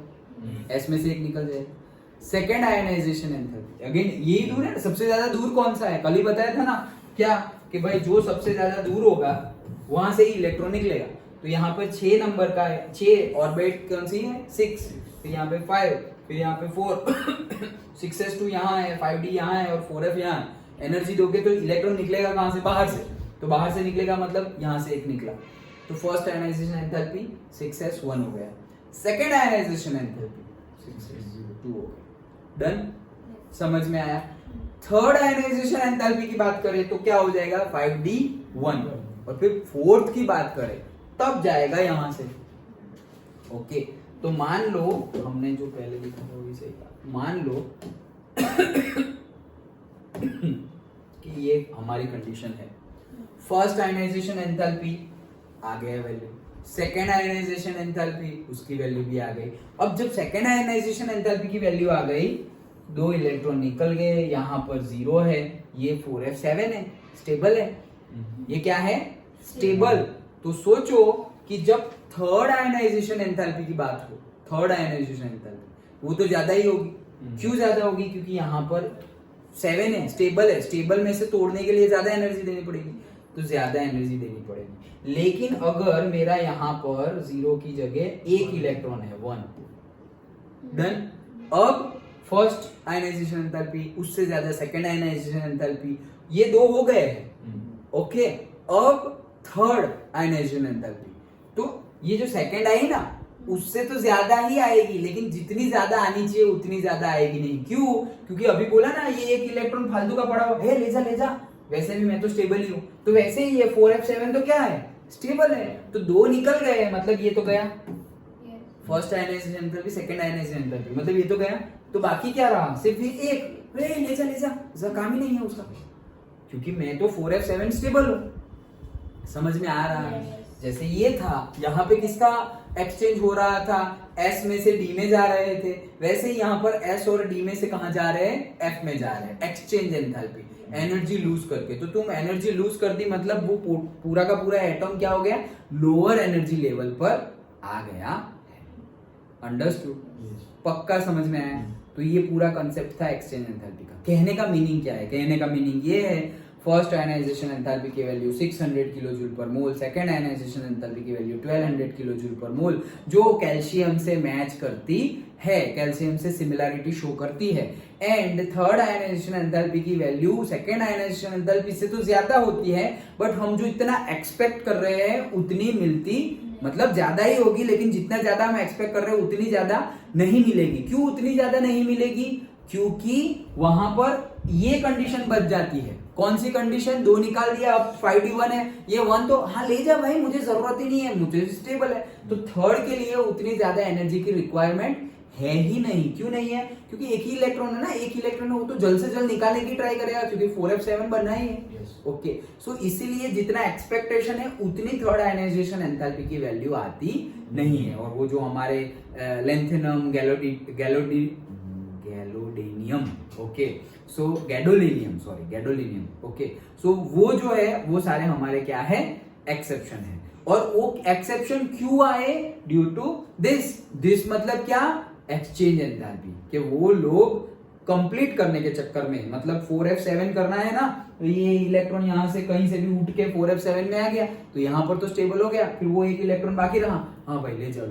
S में से एक निकल जाएगा। सेकेंड आयनाइजेशन एंथैल्पी, अगेन यही दूर है ना, सबसे ज्यादा दूर कौन सा है? कल ही बताया था ना क्या, कि भाई जो सबसे ज्यादा दूर होगा वहां से ही इलेक्ट्रॉन निकलेगा। तो यहाँ पर 6 नंबर का है, 6 ऑर्बिट कौन सी है, 6, फिर यहाँ पे 5, फिर यहाँ पे 4 6s2 यहाँ है, 5D यहाँ है और 4f यहाँ है। एनर्जी दोगे तो इलेक्ट्रॉन निकलेगा कहां से? बाहर से। तो बाहर से निकलेगा मतलब यहाँ से एक निकला, तो फर्स्ट आयनाइजेशन एंथैल्पी 6s1 हो गया। सेकेंड आयनाइजेशन एंथैल्पी 6s0 2 हो गए। डन, समझ में आया। थर्ड आयनाइजेशन एंथैल्पी की बात करें तो क्या हो जाएगा 5D1, और फिर फोर्थ की बात करें तब जाएगा यहां से। ओके, तो मान लो हमने जो पहले लिखा था वही सही था। मान लो कि ये हमारी कंडीशन है, फर्स्ट आयनाइजेशन एंथैल्पी आ गया वैल्यू, सेकेंड आयनाइजेशन एंथैल्पी उसकी वैल्यू भी आ गई। अब जब सेकेंड आयनाइजेशन एंथैल्पी की वैल्यू आ गई, 2 इलेक्ट्रॉन निकल गए, यहाँ पर 0 है, ये 4f7 है, स्टेबल है। ये क्या है? स्टेबल। तो सोचो कि जब थर्ड आयनाइजेशन एंथैल्पी की बात हो, थर्ड आयनाइजेशन एंथैल्पी वो तो ज्यादा ही होगी। क्यों ज्यादा होगी? क्योंकि यहाँ पर 7 है, स्टेबल है, स्टेबल में से तोड़ने के लिए ज्यादा एनर्जी देनी पड़ेगी, तो ज्यादा एनर्जी देनी पड़ेगी। लेकिन अगर मेरा यहाँ पर 0 की जगह 1 इलेक्ट्रॉन है, 1, डन। अब फर्स्ट आयनाइजेशन एंथैल्पी, उससे ज्यादा सेकेंड आयनाइजेशन एंथैल्पी, ये 2 हो गए हैं। ओके, अब थर्ड आयनाइजेशन एंथैल्पी, तो ये जो सेकेंड आई ना उससे तो ज्यादा ही आएगी, लेकिन जितनी ज्यादा आनी चाहिए उतनी ज्यादा आएगी नहीं। क्यों? क्योंकि अभी बोला ना ये 1 इलेक्ट्रॉन फालतू का पड़ा हुआ है, ले जा ले जा, वैसे भी मैं तो स्टेबल ही हूं, तो वैसे ही ये 4f7 तो क्या है? स्टेबल है। तो 2 निकल गए, मतलब ये तो गया first ionization enthalpy, second ionization enthalpy, मतलब ये तो गया। तो बाकी क्या रहा? सिर्फ ये 1, ले जा ले जा, काम ही नहीं है उसका, क्योंकि मैं तो 4f7 स्टेबल हूं। समझ में आ रहा है? जैसे ये था, यहाँ पे किसका एक्सचेंज हो रहा था? S में से D में जा रहे थे, वैसे ही यहाँ पर S और D में से कहां जा रहे हैं? F में जा रहे हैं। एक्सचेंज एंथैल्पी, एनर्जी लूज करके। तो तुम एनर्जी लूज कर दी, मतलब वो पूरा का पूरा एटम क्या हो गया? लोअर एनर्जी लेवल पर आ गया है। अंडरस्टूड? पक्का समझ में आया? तो ये पूरा कंसेप्ट था एक्सचेंज एंथैल्पी का। कहने का मीनिंग क्या है? कहने का मीनिंग ये है, फर्स्ट आयनाइजेशन एंथैल्पी की वैल्यू 600 किलो जूल पर मोल, सेकेंड आयनाइजेशन एंथैल्पी की वैल्यू 1200 किलो जूल पर मोल, जो कैल्शियम से मैच करती है, कैल्शियम से सिमिलरिटी शो करती है। एंड थर्ड आयनाइजेशन एंथैल्पी की वैल्यू सेकेंड आयनाइजेशन एंथैल्पी से तो ज्यादा होती है, बट हम जो इतना एक्सपेक्ट कर रहे हैं उतनी मिलती, मतलब ज्यादा ही होगी, लेकिन जितना ज्यादा हम एक्सपेक्ट कर रहे हैं उतनी ज्यादा नहीं मिलेगी। क्यों उतनी ज्यादा नहीं मिलेगी? क्योंकि वहां पर ये कंडीशन बच जाती है। कौन सी कंडीशन? 2 निकाल दिया, अब 5D1 है, ये 1 तो हाँ ले जा भाई, मुझे जरूरत ही नहीं है, मुझे स्टेबल है। तो थर्ड के लिए उतनी ज्यादा एनर्जी की रिक्वायरमेंट है ही नहीं। क्यों नहीं है? क्योंकि एक ही इलेक्ट्रॉन है ना, एक ही इलेक्ट्रॉन है, वो तो जल्द से जल्द निकालने की ट्राई करेगा, क्योंकि 4f7 बनना ही है। ओके, सो इसीलिए जितना एक्सपेक्टेशन है उतनी थर्ड आयनाइजेशन एंथैल्पी की वैल्यू आती नहीं है। और वो जो हमारे लेंथेनम, गैलोडेनियम, ओके, सो गैडोलिनियम, ओके, सो वो जो है वो सारे हमारे क्या है? एक्सेप्शन है। और वो एक्सेप्शन क्यों आए? ड्यू टू दिस मतलब क्या? एक्सचेंज एंथैल्पी, कि वो लोग कंप्लीट करने के चक्कर में, मतलब 4f7 करना है ना, तो ये इलेक्ट्रॉन यहां से कहीं से भी उठ के 4f7 में आ गया, तो यहां पर तो स्टेबल हो गया, फिर वो 1 इलेक्ट्रॉन बाकी रहा, हाँ भाई ले जाओ,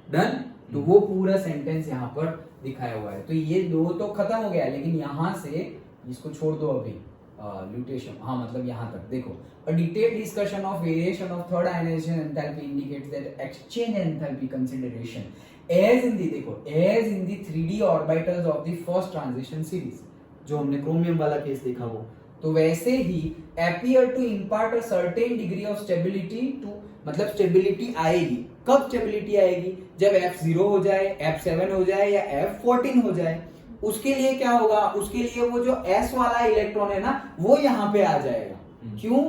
डन। तो वो पूरा सेंटेंस यहाँ पर दिखाया हुआ है। तो ये 2 तो खत्म हो गया, लेकिन यहां से इसको छोड़ दो अभी, ल्यूटेशन, हाँ मतलब यहाँ तक देखो, a detailed discussion of variation of third ionization enthalpy indicates that exchange enthalpy consideration as in the, देखो, as in the 3D orbitals of the first transition series, जो हमने क्रोमियम वाला केस देखा वो, तो वैसे ही appear to impart a certain degree of stability to, मतलब stability आएगी। कब स्टेबिलिटी आएगी? जब F0 हो जाए, F7 हो जाए या F14 हो जाए। उसके लिए क्या होगा? उसके लिए वो जो S वाला इलेक्ट्रॉन है ना, वो यहाँ पे आ जाएगा। क्यों?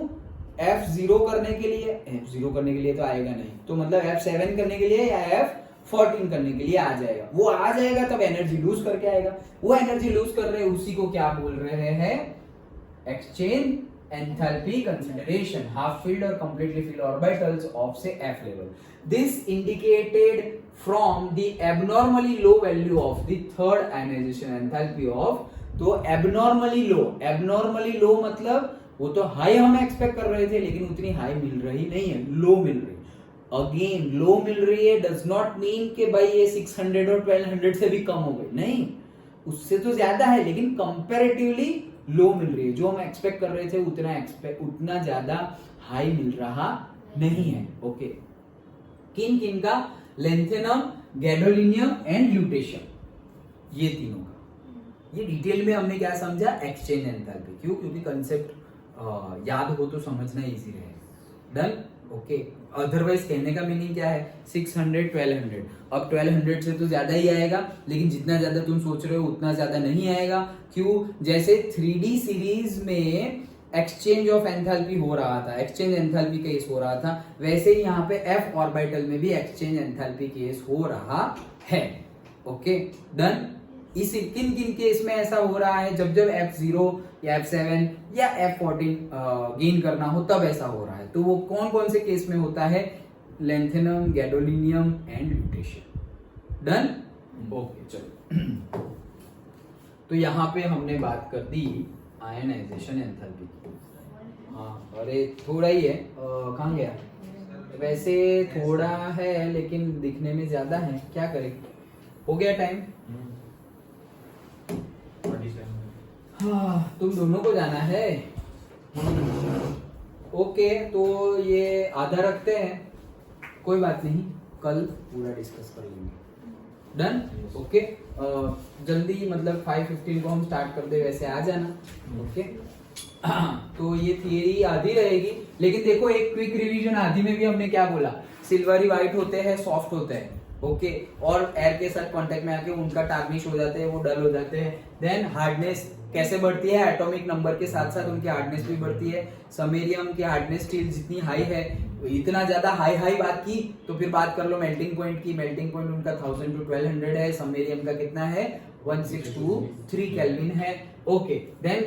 F0 करने के लिए तो आएगा नहीं, तो मतलब F7 करने के लिए या F14 करने के लिए आ जाएगा। वो आ जाएगा तब एनर्जी लूज करके आएगा। वो एनर्जी लूज कर रहे हैं, उसी को क्या बोल रहे हैं? Exchange enthalpy consideration, half filled or completely filled orbitals of say F level. This indicated from the abnormally low value of the third ionization enthalpy of, तो abnormally low मतलब वो तो हाई हम एक्सपेक्ट कर रहे थे, लेकिन उतनी हाई मिल रही नहीं है, लो मिल रही। अगेन लो मिल रही है डज नॉट मीन कि भाई ये 600 और 1200 से भी कम हो गई, नहीं, उससे तो ज्यादा है, लेकिन कंपैरेटिवली लो मिल रही है। जो हम एक्सपेक्ट कर रहे थे उतना ज्यादा हाई मिल रहा नहीं है। ओके, किन का? Lanthanum, gadolinium and lutetium. ये तीनों का। ये डिटेल में हमने क्या समझा, एक्सचेंज एंथैल्पी। क्यों? क्योंकि कंसेप्ट याद हो तो समझना इजी रहे। डन? ओके। अदरवाइज कहने का मीनिंग क्या है, 600 1200। अब 1200 से तो ज्यादा ही आएगा, लेकिन जितना ज्यादा तुम सोच रहे हो उतना ज्यादा नहीं आएगा। क्यों? जैसे 3D सीरीज में एक्सचेंज ऑफ एंथैल्पी हो रहा था, एक्सचेंज एंथैल्पी केस हो रहा था, वैसे ही यहाँ पे एफ ऑर्बिटल में भी एक्सचेंज एंथैल्पी केस हो रहा है। Okay done. इस किन किन केस में ऐसा हो रहा है, जब जब F0 या F7 या F14 गेन करना हो तब ऐसा हो रहा है। तो वो कौन कौन से केस में होता है, lanthanum, gadolinium and lutetium. Done? Okay चलो। तो यहाँ पे हमने बात कर दी आयनाइजेशन एंथैल्पी की। हाँ अरे थोड़ा ही है, कहाँ गया, वैसे थोड़ा है लेकिन दिखने में ज्यादा है, क्या करें, हो गया टाइम। हाँ तुम दोनों को जाना है। ओके तो ये आधा रखते हैं, कोई बात नहीं, कल पूरा डिस्कस कर लेंगे। डन? ओके जल्दी मतलब 5:15 को हम स्टार्ट कर दे, वैसे आ जाना। ओके तो ये थियरी आधी रहेगी, लेकिन देखो एक क्विक रिवीजन आधी में भी हमने क्या बोला, सिल्वरी व्हाइट होते हैं, सॉफ्ट होते हैं। ओके और एयर के साथ कांटेक्ट में आके उनका टार्निश हो जाते हैं, वो डल हो जाते हैं। देन हार्डनेस कैसे बढ़ती है, एटॉमिक नंबर के साथ साथ उनकी हार्डनेस भी बढ़ती है। समैरियम की हार्डनेस स्टील जितनी हाई है, इतना ज्यादा हाई बात की तो फिर बात कर लो मेल्टिंग पॉइंट की। मेल्टिंग पॉइंट उनका 1000 to 1200 है, समैरियम का कितना है 1623 केल्विन है। Okay then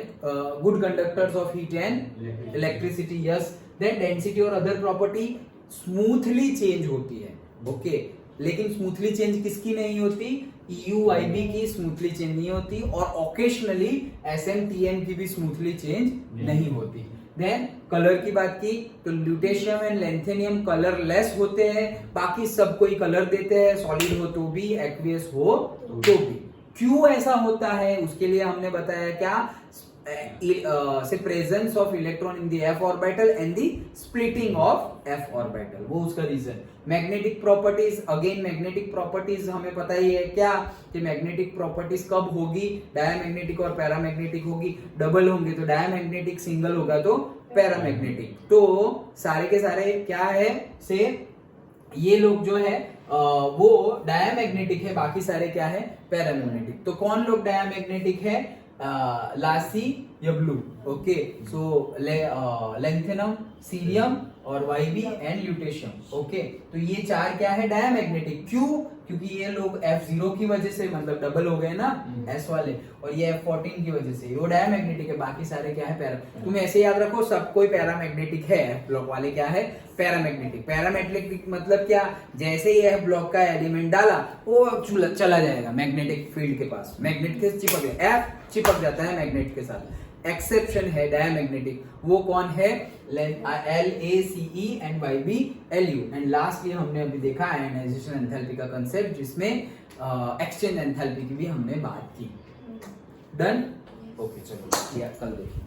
good conductors of heat and electricity, yes. Then density और अदर प्रॉपर्टी स्मूथली चेंज होती है। ओके लेकिन स्मूथली चेंज किसकी नहीं होती, EUIB की स्मूथली चेंज नहीं होती, और ओकेशनली SMTM की भी स्मूथली चेंज नहीं होती। देन कलर की बात की तो ल्यूटेशियम एंड लैंथेनियम कलरलेस होते हैं, बाकी सब कोई कलर देते हैं, सॉलिड हो तो भी, एक्वियस हो तो भी। क्यों ऐसा होता है उसके लिए हमने बताया क्या, से presence of electron in the f orbital and the splitting of f orbital, वो उसका रीजन। Magnetic properties, again magnetic properties हमें पता ही है क्या, कि मैग्नेटिक प्रॉपर्टीज कब होगी, डायमैग्नेटिक और पैरामैग्नेटिक होगी। डबल होंगे तो डायमैग्नेटिक, सिंगल होगा तो पैरामैग्नेटिक। तो सारे के सारे क्या है से ये लोग जो है वो डायमैग्नेटिक है, बाकी सारे क्या है पैरामैग्नेटिक। तो कौन लोग डायमैग्नेटिक है, लासी या blue. Okay so lanthanum, cerium और YB एंड ल्यूटेशियम। ओके तो ये चार क्या है डायमैग्नेटिक। क्यों? क्योंकि ये लोग F0 की वजह से मतलब डबल हो गए ना S वाले, और ये F14 की वजह से वो डायमैग्नेटिक है, बाकी सारे क्या है पैरा। तुम ऐसे याद रखो सब कोई पैरामैग्नेटिक है, F ब्लॉक वाले क्या है पैरामैग्नेटिक। पैरामैग्नेटिक मतलब क्या, जैसे ही F ब्लॉक का एलिमेंट डाला वो चला जाएगा मैग्नेटिक फील्ड के पास, मैग्नेट के चिपक गया, F चिपक जाता है मैग्नेट के साथ। एक्सेप्शन है डायमैग्नेटिक, वो कौन है, LACE and YB LU। And lastly हमने अभी देखा आयनाइजेशन एंथैल्पी का कंसेप्ट, जिसमें एक्सचेंज एंथैल्पी की भी हमने बात की। डन? ओके चलो कल देखिए।